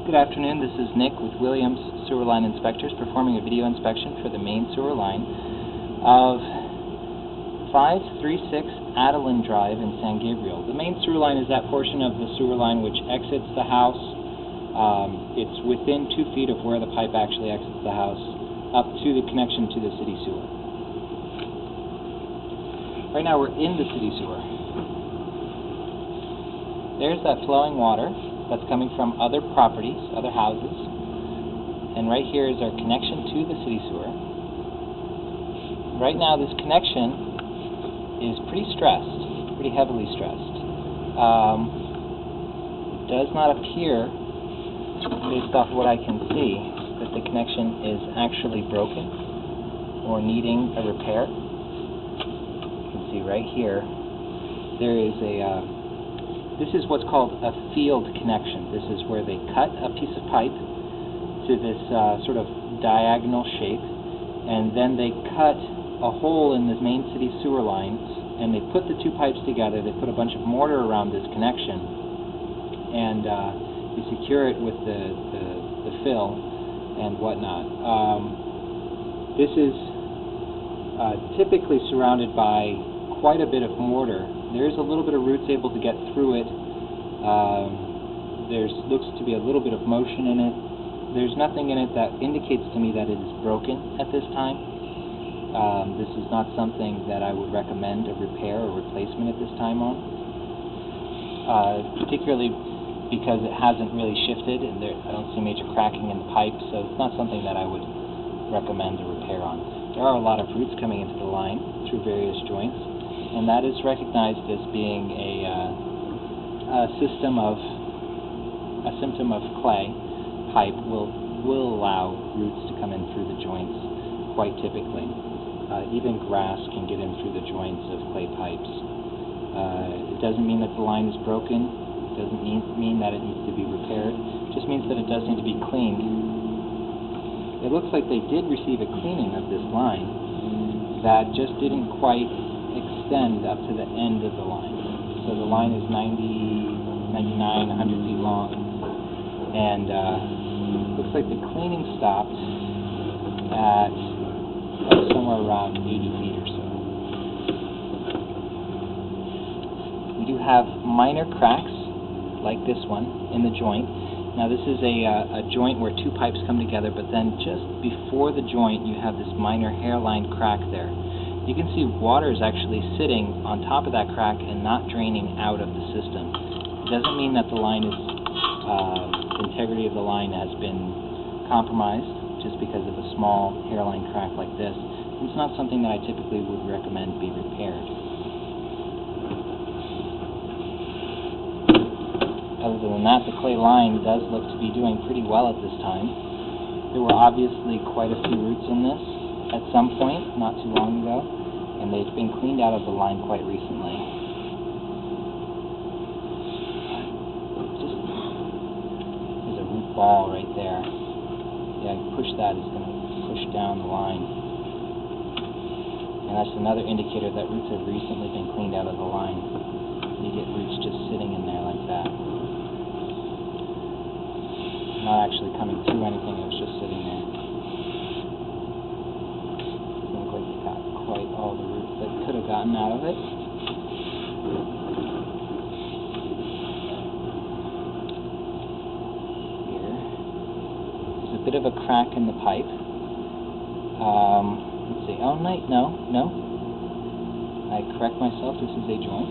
Good afternoon, this is Nick with Williams Sewer Line Inspectors performing a video inspection for the main sewer line of 536 Adelyn Drive in San Gabriel. The main sewer line is that portion of the sewer line which exits the house. It's within 2 feet of where the pipe actually exits the house up to the connection to the city sewer. Right now we're in the city sewer. There's that flowing water that's coming from other properties, other houses, and right here is our connection to the city sewer. Right now this connection is pretty stressed, pretty heavily stressed. It does not appear, based off what I can see, that the connection is actually broken or needing a repair. You can see right here, there is a this is what's called a field connection. This is where they cut a piece of pipe to this sort of diagonal shape, and then they cut a hole in the main city sewer lines, and they put the 2 pipes together. They put a bunch of mortar around this connection, and they secure it with the fill and whatnot. This is typically surrounded by quite a bit of mortar. There's a little bit of roots able to get through it. There looks to be a little bit of motion in it. There's nothing in it that indicates to me that it is broken at this time. This is not something that I would recommend a repair or replacement at this time on, particularly because it hasn't really shifted and I don't see major cracking in the pipe, so it's not something that I would recommend a repair on. There are a lot of roots coming into the line through various joints, and that is recognized as being a symptom of clay. Pipe will allow roots to come in through the joints quite typically. Even grass can get in through the joints of clay pipes. It doesn't mean that the line is broken. It doesn't mean that it needs to be repaired. It just means that it does need to be cleaned. It looks like they did receive a cleaning of this line that just didn't quite extend up to the end of the line. So the line is 99, 100 feet long, and looks like the cleaning stopped at somewhere around 80 feet or so. We do have minor cracks like this one in the joint. Now this is a joint where 2 pipes come together, but then just before the joint you have this minor hairline crack there. You can see water is actually sitting on top of that crack and not draining out of the system. It doesn't mean that the line is, the integrity of the line has been compromised just because of a small hairline crack like this. It's not something that I typically would recommend be repaired. Other than that, the clay line does look to be doing pretty well at this time. There were obviously quite a few roots in this at some point, not too long ago, and they've been cleaned out of the line quite recently. There's a root ball right there. Yeah, push that, it's going to push down the line. And that's another indicator that roots have recently been cleaned out of the line. You get roots just sitting in there like that. Not actually coming through anything, it was just sitting there. Quite all the roots that could have gotten out of it. Here. There's a bit of a crack in the pipe. Let's see. Oh, no. I correct myself, this is a joint.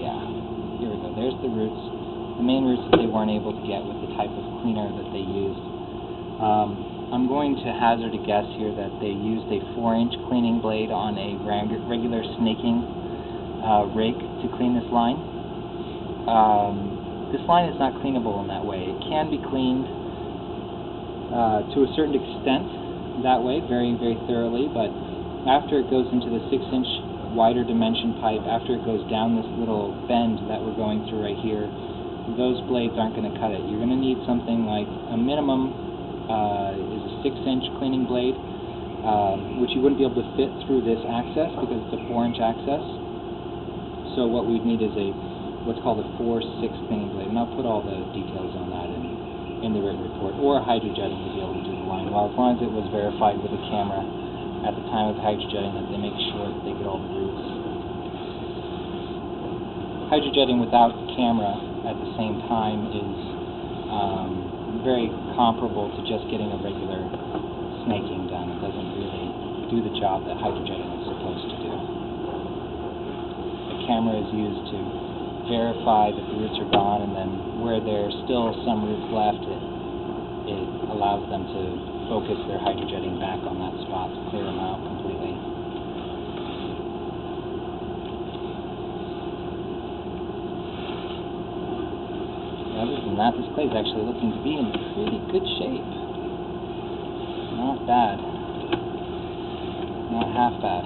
Yeah, here we go. There's the roots. The main roots that they weren't able to get with the type of cleaner that they used. I'm going to hazard a guess here that they used a 4-inch cleaning blade on a regular snaking rig to clean this line. This line is not cleanable in that way. It can be cleaned to a certain extent that way, very, very thoroughly, but after it goes into the 6-inch wider dimension pipe, after it goes down this little bend that we're going through right here, those blades aren't going to cut it. You're going to need something like a minimum is a 6-inch cleaning blade, which you wouldn't be able to fit through this access because it's a 4-inch access. So what we'd need is what's called a 4/6 thinning blade, and I'll put all the details on that in the written report. Or hydrojetting would be able to do the line. Well, as long as it was verified with a camera at the time of hydrojetting that they make sure that they get all the grooves. Hydrojetting without camera at the same time is very comparable to just getting a regular snaking done. It doesn't really do the job that hydrojetting is supposed to do. The camera is used to verify that the roots are gone, and then where there's still some roots left, it allows them to focus their hydrojetting back on that spot to clear them out completely. Other than that, this clay is actually looking to be in pretty good shape. Not bad. Not half bad.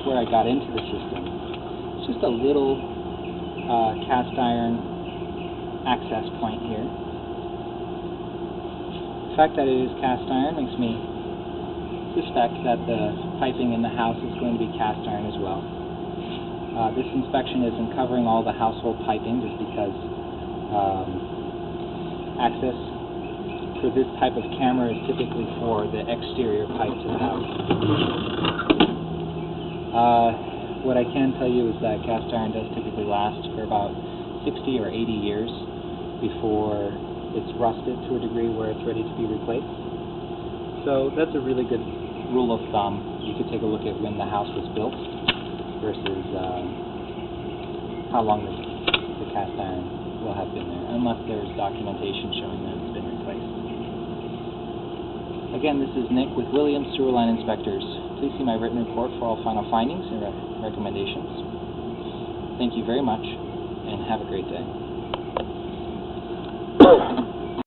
Where I got into the system. It's just a little cast iron access point here. The fact that it is cast iron makes me suspect that the piping in the house is going to be cast iron as well. This inspection isn't covering all the household piping just because access for this type of camera is typically for the exterior pipes of the house. What I can tell you is that cast iron does typically last for about 60 or 80 years before it's rusted to a degree where it's ready to be replaced. So that's a really good rule of thumb. You could take a look at when the house was built versus how long the cast iron will have been there, unless there's documentation showing that it's been replaced. Again, this is Nick with Williams Sewer Line Inspectors. Please see my written report for all final findings and recommendations. Thank you very much, and have a great day.